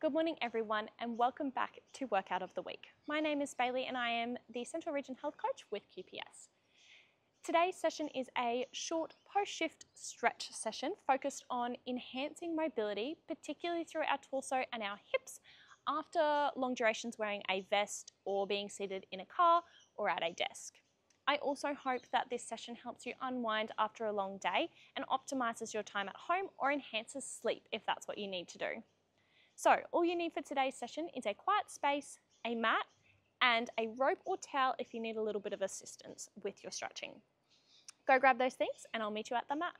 Good morning everyone and welcome back to Workout of the Week. My name is Bailey and I am the Central Region Health Coach with QPS. Today's session is a short post-shift stretch session focused on enhancing mobility, particularly through our torso and our hips after long durations wearing a vest or being seated in a car or at a desk. I also hope that this session helps you unwind after a long day and optimizes your time at home or enhances sleep if that's what you need to do. So all you need for today's session is a quiet space, a mat, and a rope or towel if you need a little bit of assistance with your stretching. Go grab those things and I'll meet you at the mat.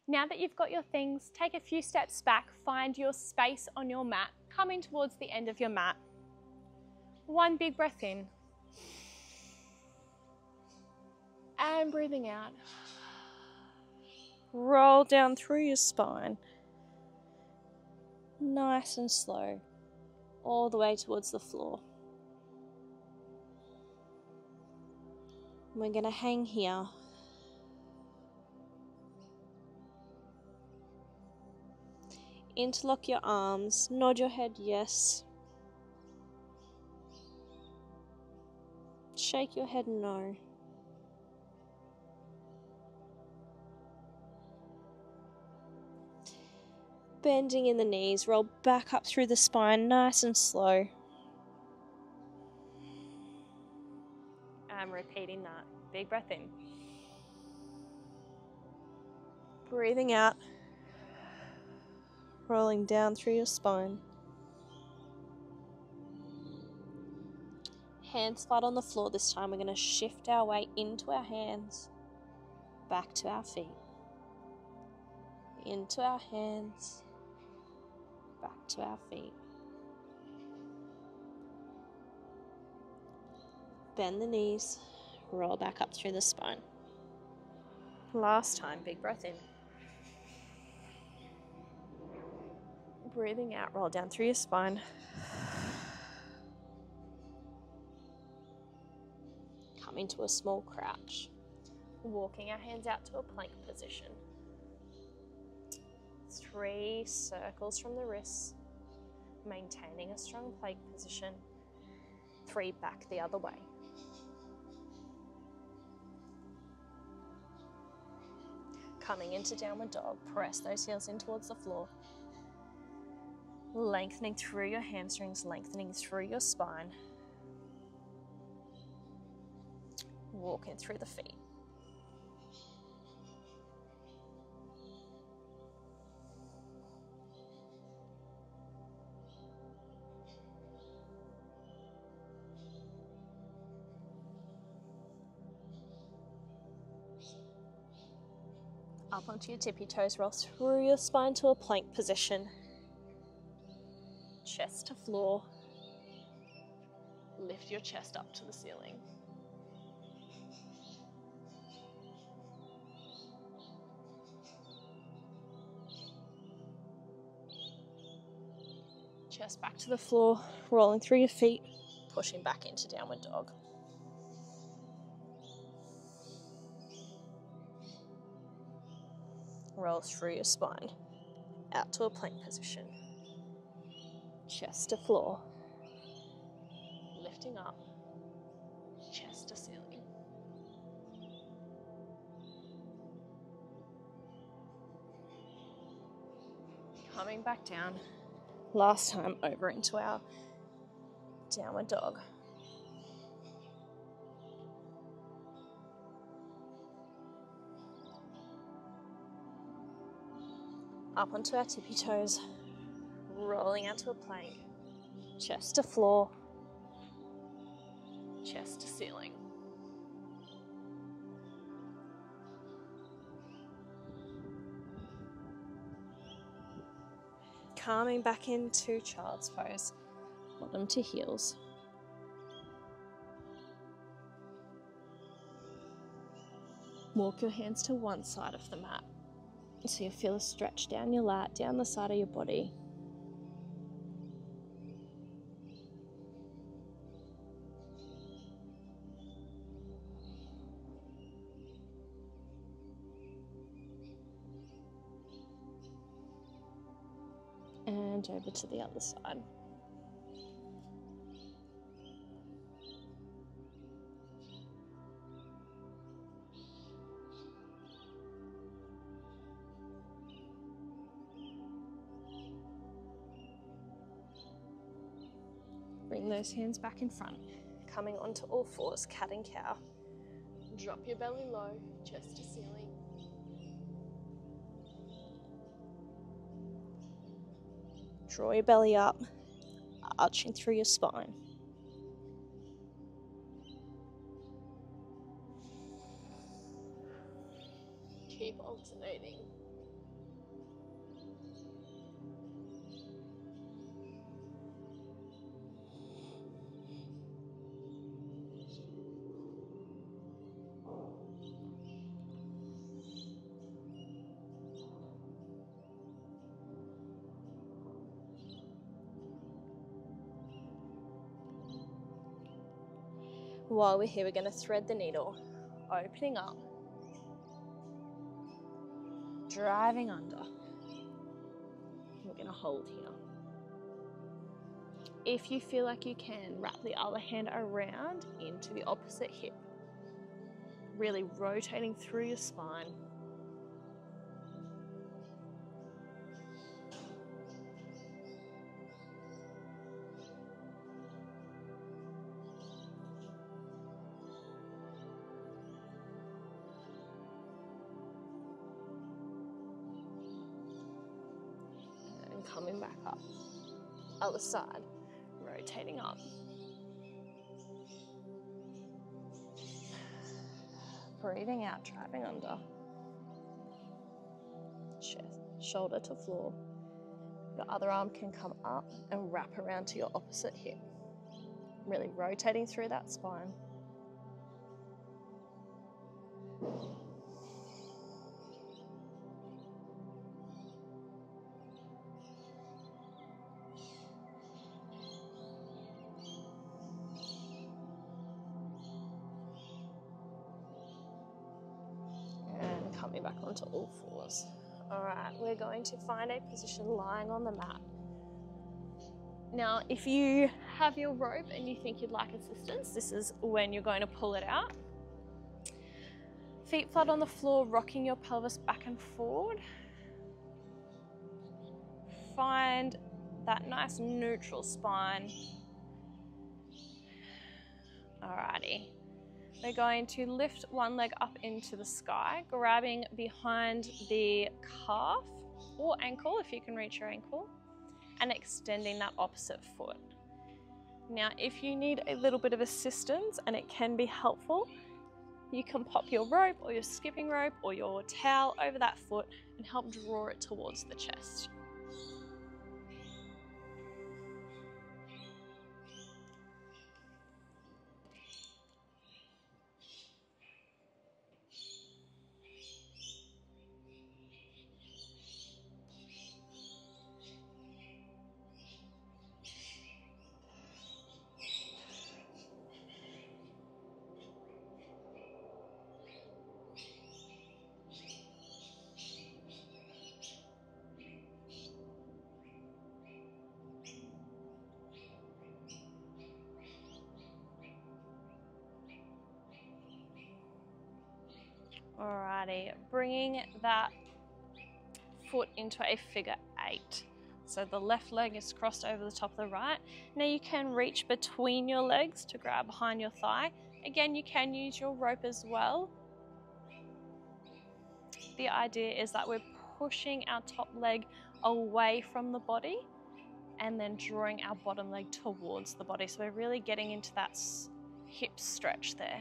Now that you've got your things, take a few steps back, find your space on your mat, coming towards the end of your mat. One big breath in. And breathing out. Roll down through your spine. Nice and slow, all the way towards the floor. We're going to hang here. Interlock your arms, nod your head yes. Shake your head no. Bending in the knees, roll back up through the spine, nice and slow. And repeating that. Big breath in. Breathing out. Rolling down through your spine. Hands flat on the floor this time. We're going to shift our weight into our hands, back to our feet. Into our hands, back to our feet. Bend the knees, roll back up through the spine. Last time, big breath in. Breathing out, roll down through your spine. Come into a small crouch. Walking our hands out to a plank position. 3 circles from the wrists, maintaining a strong plank position. 3 back the other way. Coming into downward dog, press those heels in towards the floor. Lengthening through your hamstrings, lengthening through your spine. Walking through the feet. Up onto your tippy toes, roll through your spine to a plank position. Chest to floor. Lift your chest up to the ceiling. Chest back to the floor, rolling through your feet, pushing back into downward dog. Roll through your spine, out to a plank position. Chest to floor. Lifting up, chest to ceiling. Coming back down. Last time over into our downward dog. Up onto our tippy toes, rolling out to a plank, chest to floor, chest to ceiling. Coming back into child's pose, bottom to heels. Walk your hands to one side of the mat. So you feel a stretch down your lat, down the side of your body. and over to the other side. Bring those hands back in front, coming onto all fours, cat and cow. Drop your belly low, chest to ceiling. Draw your belly up, arching through your spine. Keep alternating. While we're here, we're going to thread the needle, opening up, driving under. We're going to hold here. If you feel like you can, wrap the other hand around into the opposite hip, really rotating through your spine. Coming back up, other side, rotating up. Breathing out, driving under. Chest, shoulder to floor. Your other arm can come up and wrap around to your opposite hip. Really rotating through that spine. Coming back onto all fours. All right, we're going to find a position lying on the mat. Now, if you have your rope and you think you'd like assistance, this is when you're going to pull it out. Feet flat on the floor, rocking your pelvis back and forward. Find that nice neutral spine. Alrighty. We're going to lift one leg up into the sky, grabbing behind the calf or ankle if you can reach your ankle, and extending that opposite foot. Now, if you need a little bit of assistance and it can be helpful, you can pop your rope or your skipping rope or your towel over that foot and help draw it towards the chest. Alrighty, bringing that foot into a figure 8. So the left leg is crossed over the top of the right. Now you can reach between your legs to grab behind your thigh. Again, you can use your rope as well. The idea is that we're pushing our top leg away from the body and then drawing our bottom leg towards the body. So we're really getting into that hip stretch there.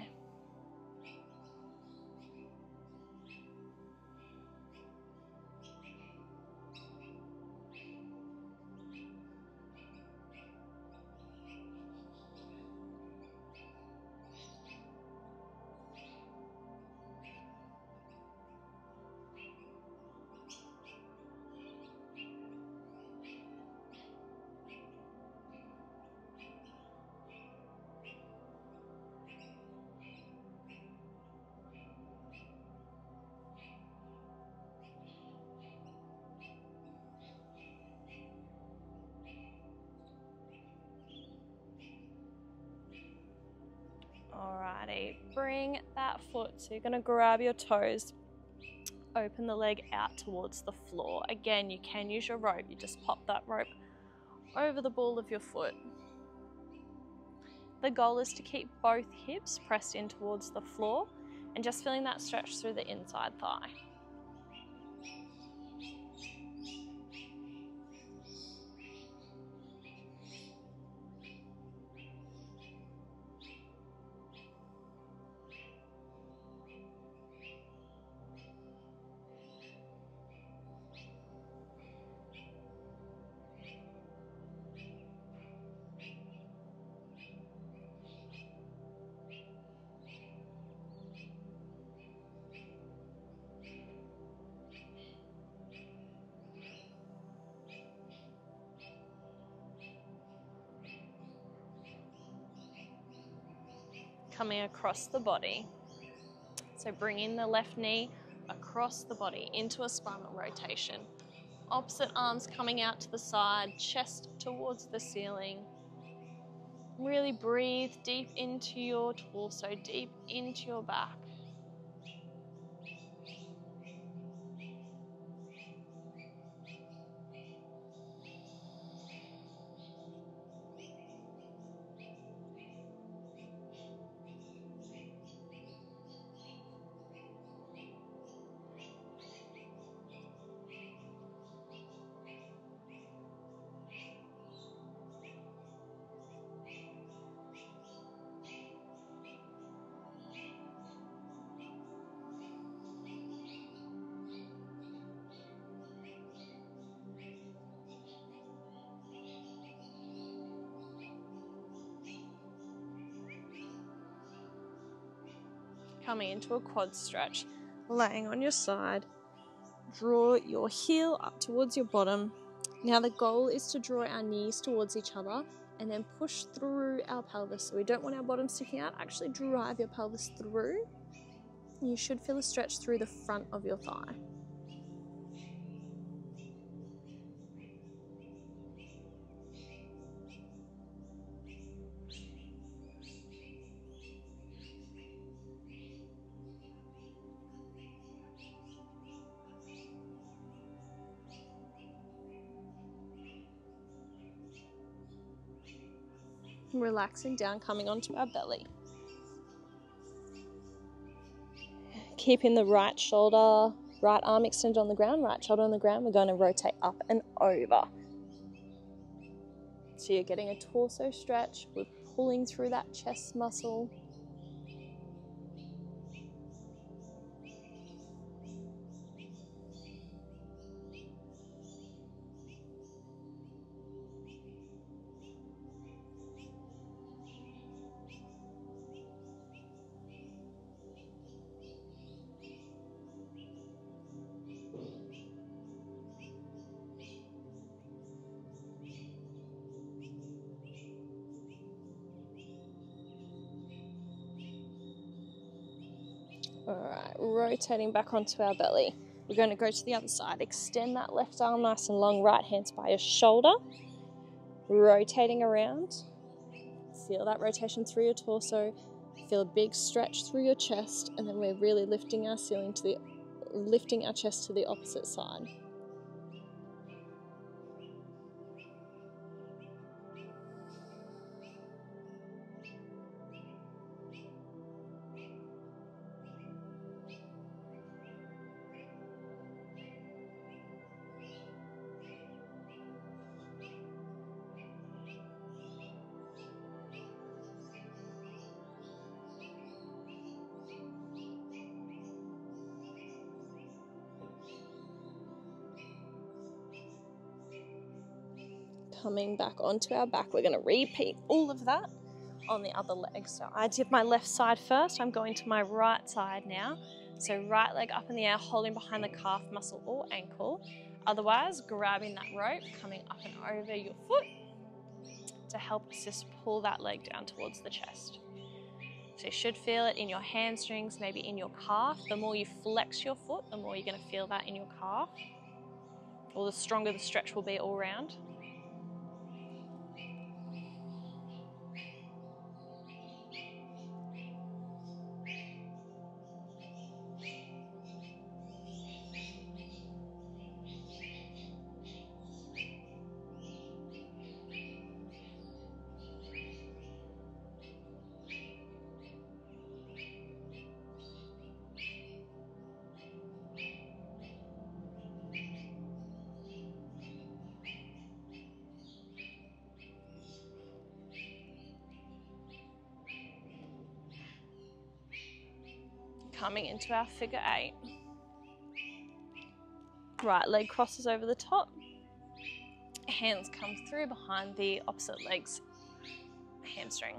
Alrighty, bring that foot, so you're gonna grab your toes, open the leg out towards the floor. Again, you can use your rope, you just pop that rope over the ball of your foot. The goal is to keep both hips pressed in towards the floor and just feeling that stretch through the inside thigh. Coming across the body. So bringing the left knee across the body into a spinal rotation. Opposite arms coming out to the side, chest towards the ceiling. Really breathe deep into your torso, deep into your back. Coming into a quad stretch, laying on your side. Draw your heel up towards your bottom. Now the goal is to draw our knees towards each other and then push through our pelvis. So we don't want our bottom sticking out, actually drive your pelvis through. You should feel a stretch through the front of your thigh. Relaxing down, coming onto our belly. Keeping the right shoulder, right arm extended on the ground, right shoulder on the ground. We're going to rotate up and over. So you're getting a torso stretch. We're pulling through that chest muscle. Alright, rotating back onto our belly. We're going to go to the other side. Extend that left arm nice and long, right hand's by your shoulder. Rotating around. Feel that rotation through your torso. Feel a big stretch through your chest, and then we're really lifting our chest to the opposite side. Coming back onto our back, we're going to repeat all of that on the other leg. So I did my left side first. I'm going to my right side now. So right leg up in the air, holding behind the calf muscle or ankle. Otherwise, grabbing that rope, coming up and over your foot to help assist pull that leg down towards the chest. So you should feel it in your hamstrings, maybe in your calf. The more you flex your foot, the more you're going to feel that in your calf, or the stronger the stretch will be all round. Coming into our figure 8. Right leg crosses over the top. Hands come through behind the opposite leg's hamstring.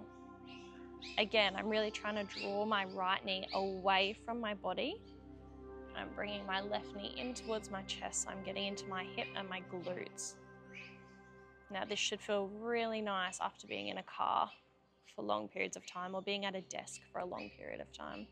Again, I'm really trying to draw my right knee away from my body. I'm bringing my left knee in towards my chest, so I'm getting into my hip and my glutes. Now this should feel really nice after being in a car for long periods of time or being at a desk for a long period of time.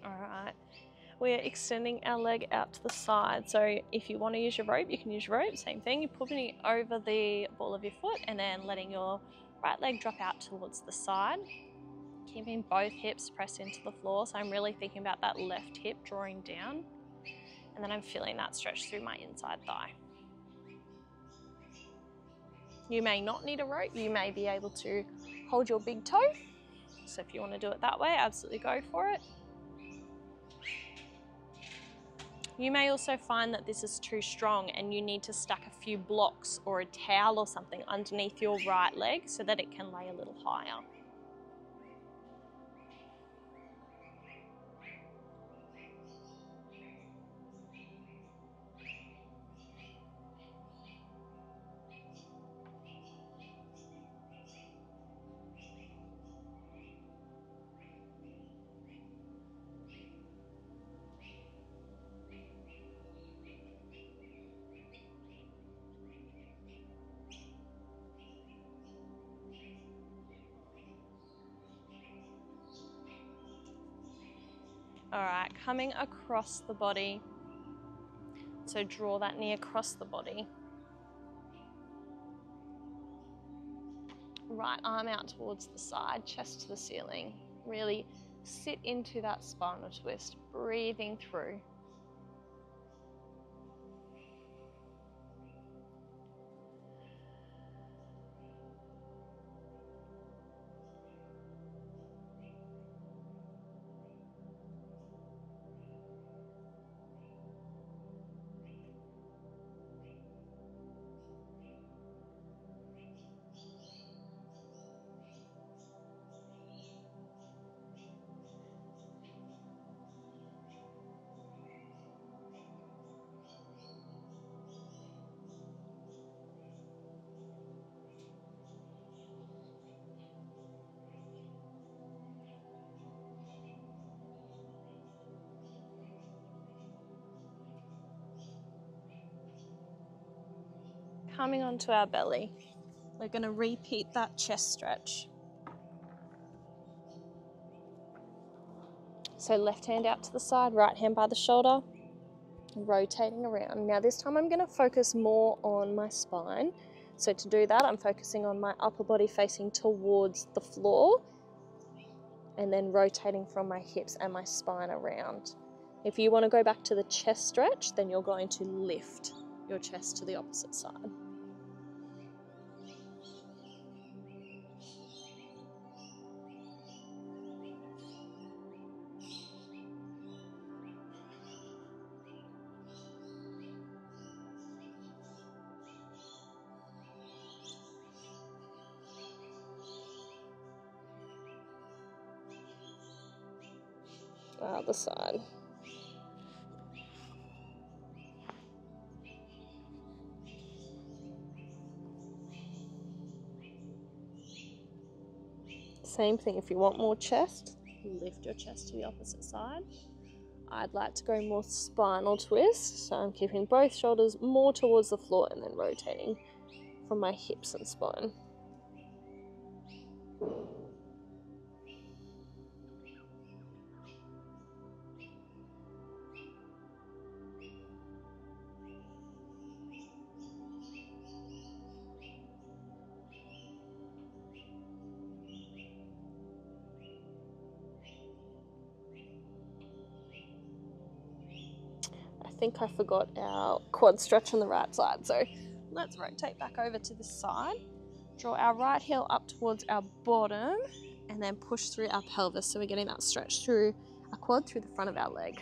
All right, we're extending our leg out to the side. So if you want to use your rope, you can use your rope. Same thing, you're putting it over the ball of your foot and then letting your right leg drop out towards the side. Keeping both hips pressed into the floor. So I'm really thinking about that left hip drawing down. And then I'm feeling that stretch through my inside thigh. You may not need a rope. You may be able to hold your big toe. So if you want to do it that way, absolutely go for it. You may also find that this is too strong and you need to stack a few blocks or a towel or something underneath your right leg so that it can lay a little higher. All right, coming across the body. So draw that knee across the body. Right arm out towards the side, chest to the ceiling. Really sit into that spinal twist, breathing through. Coming onto our belly. We're going to repeat that chest stretch. So left hand out to the side, right hand by the shoulder, rotating around. Now this time I'm going to focus more on my spine. So to do that, I'm focusing on my upper body facing towards the floor and then rotating from my hips and my spine around. If you want to go back to the chest stretch, then you're going to lift your chest to the opposite side. Other side. Same thing, if you want more chest, lift your chest to the opposite side. I'd like to go more spinal twist, so I'm keeping both shoulders more towards the floor and then rotating from my hips and spine. think I forgot our quad stretch on the right side. So let's rotate back over to the side. Draw our right heel up towards our bottom and then push through our pelvis. So we're getting that stretch through our quad, through the front of our leg.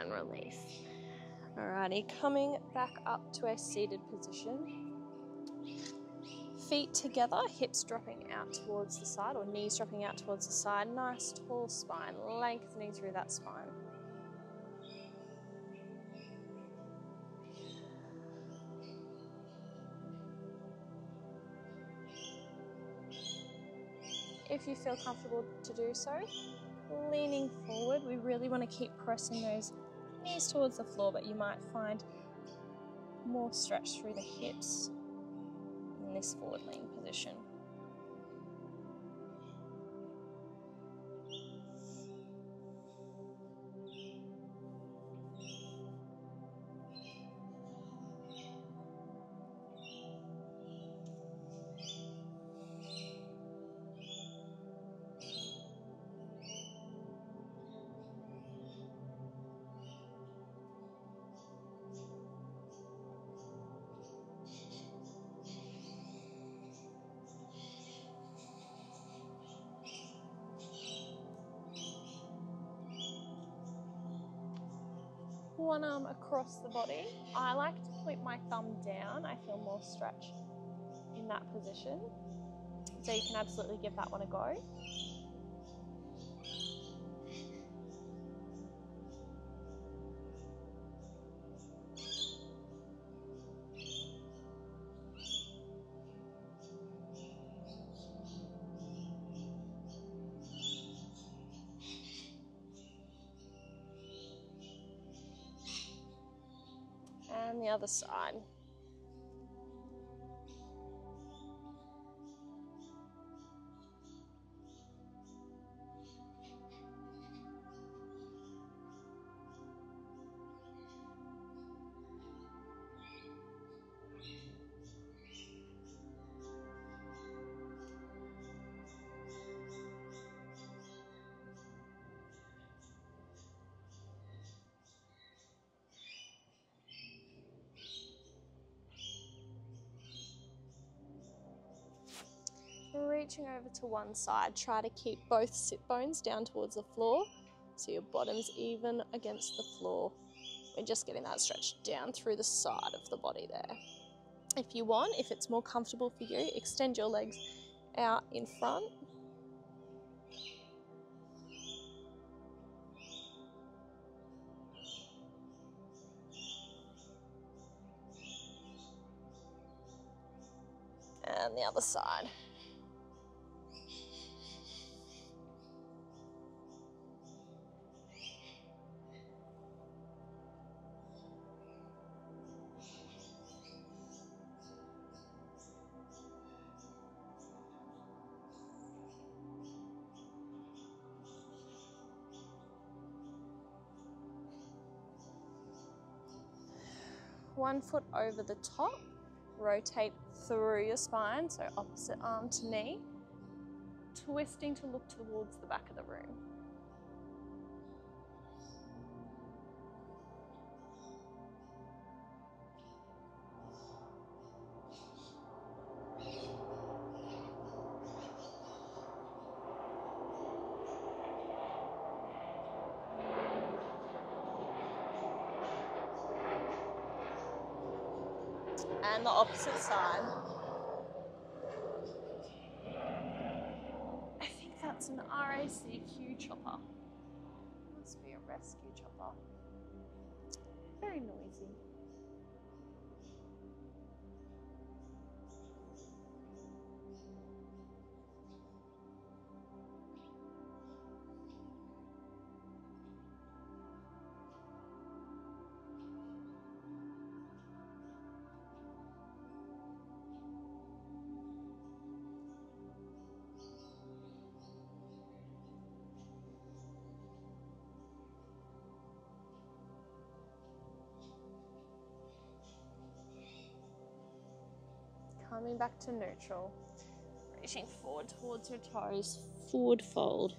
And release. Alrighty, coming back up to a seated position. Feet together, hips dropping out towards the side, or knees dropping out towards the side. Nice tall spine, lengthening through that spine. If you feel comfortable to do so, leaning forward, we really want to keep pressing those knees towards the floor, but you might find more stretch through the hips in this forward lean position. One arm across the body. I like to point my thumb down. I feel more stretch in that position. So you can absolutely give that one a go. And the other side. Reaching over to one side, try to keep both sit bones down towards the floor so your bottom's even against the floor. We're just getting that stretch down through the side of the body there. If you want, if it's more comfortable for you, extend your legs out in front. And the other side. One foot over the top, rotate through your spine, so opposite arm to knee, twisting to look towards the back of the room. And the opposite side. I think that's an RACQ chopper. Must be a rescue chopper. Very noisy. Coming back to neutral. Reaching forward towards your toes. Forward fold.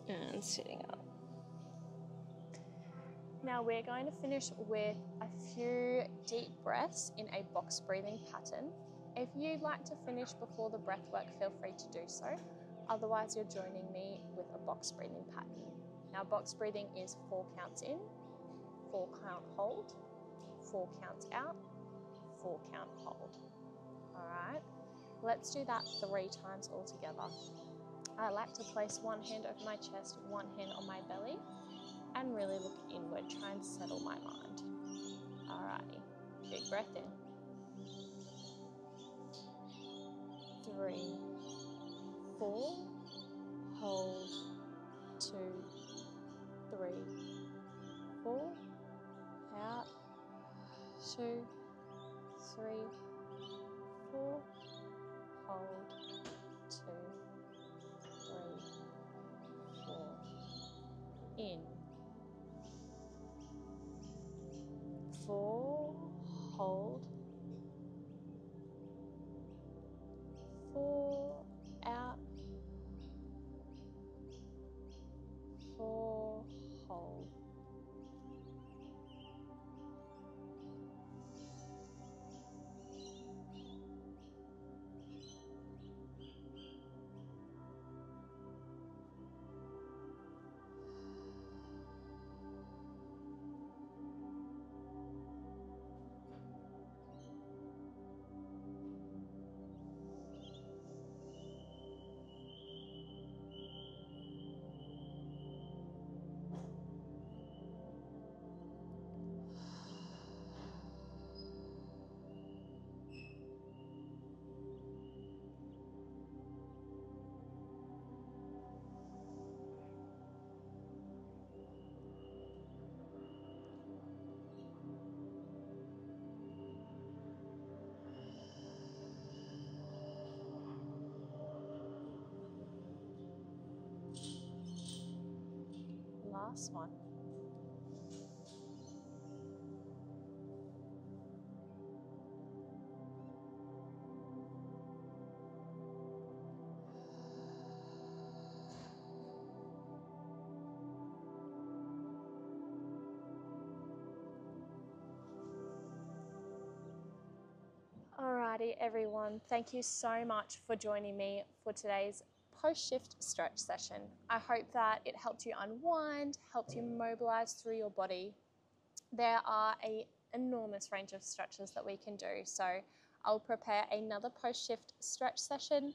And sitting up. Now we're going to finish with a few deep breaths in a box breathing pattern. If you'd like to finish before the breath work, feel free to do so. Otherwise, you're joining me with a box breathing pattern. Now, box breathing is 4 counts in, 4 count hold, 4 counts out, 4 count hold. All right, let's do that 3 times all together. I like to place one hand over my chest, one hand on my belly, and really look inward, try and settle my mind. Alrighty, big breath in. 3, 4, hold, 2, 3, 4, out, 2, 3, 4, hold, 2, 3, 4, in, 4, hold, 4, out, 4, hold. Last one. Alrighty everyone, thank you so much for joining me for today's post-shift stretch session. I hope that it helped you unwind, helped you mobilize through your body. There are an enormous range of stretches that we can do, so I'll prepare another post-shift stretch session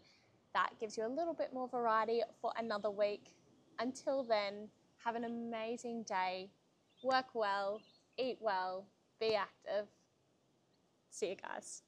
that gives you a little bit more variety for another week. Until then, have an amazing day, work well, eat well, be active. See you guys.